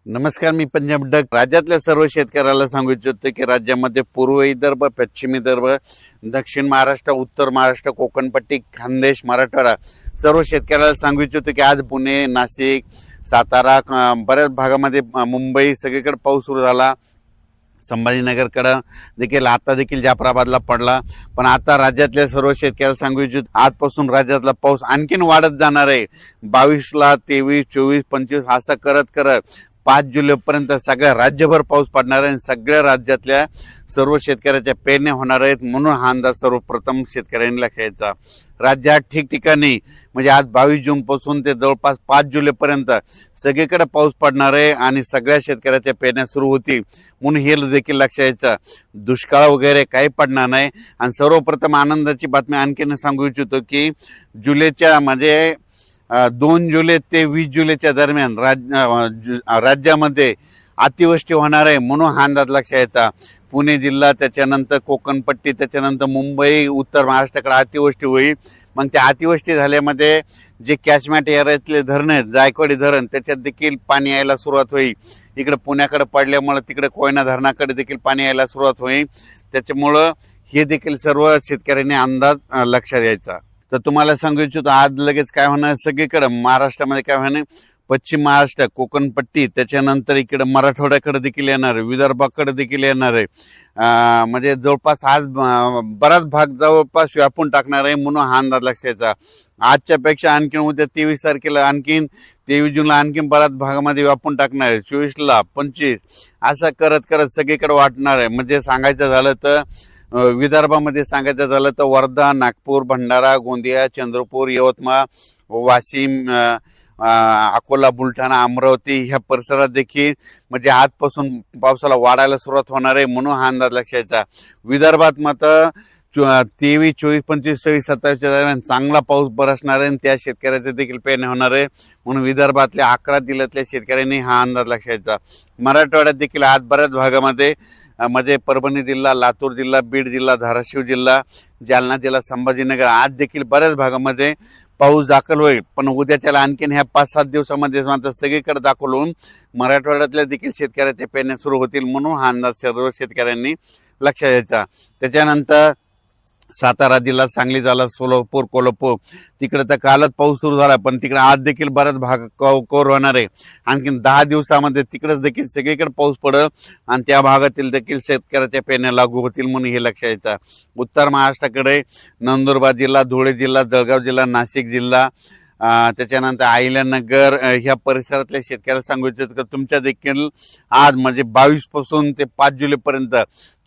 नमस्कार, मी पंजाब डक. राज्यातल्या सर्व शेतकऱ्याला सांगू इच्छितो की राज्यामध्ये पूर्व विदर्भ, पश्चिम विदर्भ, दक्षिण महाराष्ट्र, उत्तर महाराष्ट्र, कोकणपट्टी, खानदेश, मराठवाडा सर्व शेतकऱ्याला सांगू इच्छितो की आज पुणे, नाशिक, सातारा, बऱ्याच भागामध्ये मुंबई सगळीकडे पाऊस सुरू झाला. संभाजीनगरकडं देखील आता देखील जाफराबादला पडला. पण आता राज्यातल्या सर्व शेतकऱ्याला सांगू इच्छितो आजपासून राज्यातला पाऊस आणखीन वाढत जाणार आहे. 22ला 23, 24, 25 असं करत करत 5 जुलैपर्यंत सगळ्या राज्यभर पाऊस पडणार आहे आणि सगळ्या राज्यातल्या सर्व शेतकऱ्याच्या पेरण्या होणार आहेत. म्हणून हा अंदाज सर्वप्रथम शेतकऱ्यांनी लक्षात घ्यायचा. राज्यात ठिकठिकाणी म्हणजे आज 22 जून पासून ते जवळपास 5 जुलैपर्यंत सगळीकडे पाऊस पडणार आहे आणि सगळ्या शेतकऱ्याच्या पेरण्या सुरू होतील. म्हणून हे देखील लक्षात घ्यायचं, दुष्काळ वगैरे काही पडणार नाही. आणि सर्वप्रथम आनंदाची बातमी आणखीन सांगू इच्छितो की जुलैच्या म्हणजे 2 जुलै ते 20 जुलैच्या दरम्यान राज्यामध्ये अतिवृष्टी होणार आहे. म्हणून हा अंदाज लक्षात घ्यायचा. पुणे जिल्हा, त्याच्यानंतर कोकणपट्टी, त्याच्यानंतर मुंबई, उत्तर महाराष्ट्राकडे अतिवृष्टी होईल. मग त्या अतिवृष्टी झाल्यामध्ये जे कॅचमेंट एरियातले धरण आहेत, जायकवाडी धरण, त्याच्यात देखील पाणी यायला सुरुवात होईल. इकडे पुण्याकडे पडल्यामुळे तिकडे कोयना धरणाकडे देखील पाणी यायला सुरुवात होईल. त्याच्यामुळं हे देखील सर्व शेतकऱ्यांनी अंदाज लक्षात घ्यायचा. तर तुम्हाला सांगू इच्छितो आज लगेच काय होणार, सगळीकडे महाराष्ट्रामध्ये काय होणार, पश्चिम महाराष्ट्र, कोकणपट्टी, त्याच्यानंतर इकडे मराठवाड्याकडे देखील येणार आहे, विदर्भाकडे देखील येणार आहे. म्हणजे जवळपास आज बराच भाग जवळपास व्यापून टाकणार आहे. म्हणून हा अंदाज लक्षात घ्यायचा. आजच्या पेक्षा आणखीन उद्या 23 तारखेला आणखीन 23 जूनला आणखीन बऱ्याच भागामध्ये व्यापून टाकणार आहे. 24ला 25 असं करत करत सगळीकडे वाटणार आहे. म्हणजे सांगायचं झालं तर विदर्भामध्ये सांगायचं झालं तर वर्धा, नागपूर, भंडारा, गोंदिया, चंद्रपूर, यवतमाळ, वाशिम, अकोला, बुलढाणा, अमरावती ह्या परिसरात देखील म्हणजे आजपासून पावसाला वाढायला सुरुवात होणार आहे. म्हणून हा अंदाज लक्षात घ्यायचा. विदर्भात मात्र 23, 24, 25, 26, 27च्या दरम्यान चांगला पाऊस बरसणार आहे आणि त्या शेतकऱ्याचे देखील पेरणी होणार आहे. म्हणून विदर्भातल्या 11 जिल्ह्यातल्या शेतकऱ्यांनी हा अंदाज लक्षात घ्यायचा. मराठवाड्यात देखील आज बऱ्याच भागामध्ये म्हणजे परभणी जिल्हा, लातूर जिल्हा, बीड जिल्हा, धाराशिव जिल्हा, जालना जिल्हा, संभाजीनगर आज देखील बऱ्याच भागामध्ये पाऊस दाखल होईल. पण उद्याच्याला आणखीन ह्या 5-7 दिवसामध्ये मात्र सगळीकडे दाखल होऊन मराठवाड्यातल्या देखील शेतकऱ्याच्या पेरण्या सुरू होतील. म्हणून हा अंदाज सर्व शेतकऱ्यांनी लक्षात घ्यायचा. त्याच्यानंतर सातारा जिल्हा, सांगली जिल्हा, सोलापूर, कोल्हापूर तिकडे तर कालच पाऊस सुरू झाला, पण तिकडे आज देखील बराच भाग कव्हर होणार आहे. आणखीन 10 दिवसामध्ये तिकडेच देखील सगळीकडे पाऊस पडेल आणि त्या भागातील देखील शेतकऱ्याच्या पेरण्या लागू होतील. म्हणून हे लक्षात घ्यायचं. उत्तर महाराष्ट्राकडे नंदुरबार जिल्हा, धुळे जिल्हा, जळगाव जिल्हा, नाशिक जिल्हा, त्याच्यानंतर अहिल्यानगर ह्या परिसरातल्या शेतकऱ्याला सांगू इच्छितो की तुमच्या देखील आज म्हणजे 22 पासून ते 5 जुलैपर्यंत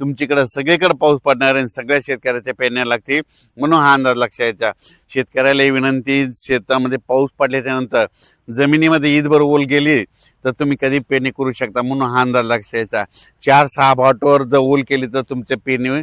तुमच्याकडे सगळीकडे पाऊस पडणार आहे. सगळ्या शेतकऱ्याच्या पेरण्या लागतील. म्हणून हा अंदाज लक्षात घ्यायचा. शेतकऱ्याला विनंती, शेतामध्ये पाऊस पडल्याच्या नंतर जमिनीमध्ये ईदभर ओल गेली तर तुम्ही कधी पेरणी करू शकता. म्हणून हा अंदाज लक्षात घ्यायचा. 4-6 बोटावर जर ओल केली तर तुमच्या पेरणी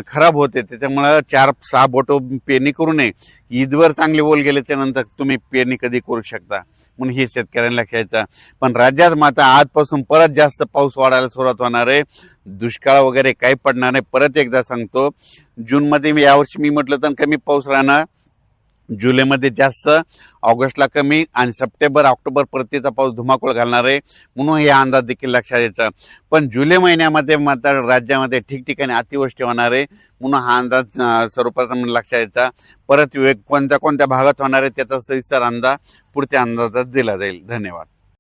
खराब होते. त्याच्यामुळे 4-6 बोट पेरणी करू नये. ईदवर चांगले ओल गेल्याच्या नंतर तुम्ही पेरणी कधी करू शकता. म्हणून हे शेतकऱ्यांना लक्षात घ्यायचं. पण राज्यात मात्र आजपासून परत जास्त पाऊस वाढायला सुरुवात होणार आहे. दुष्काळ वगैरे काही पडणार नाही. परत एकदा सांगतो, जूनमध्ये यावर्षी मी म्हटलं तर कमी पाऊस राहणार, जुलैमध्ये जास्त, ऑगस्टला कमी आणि सप्टेंबर, ऑक्टोबर परतीचा पाऊस धुमाकूळ घालणार आहे. म्हणून हे अंदाज देखील लक्षात घ्यायचा. पण जुलै महिन्यामध्ये मात्र राज्यामध्ये ठिकठिकाणी अतिवृष्टी होणार आहे. म्हणून हा अंदाज सर्वप्रथम लक्षात घ्यायचा. परत कोणत्या कोणत्या भागात होणार आहे त्याचा सविस्तर अंदाज पुढच्या अंदाजात दिला जाईल. धन्यवाद.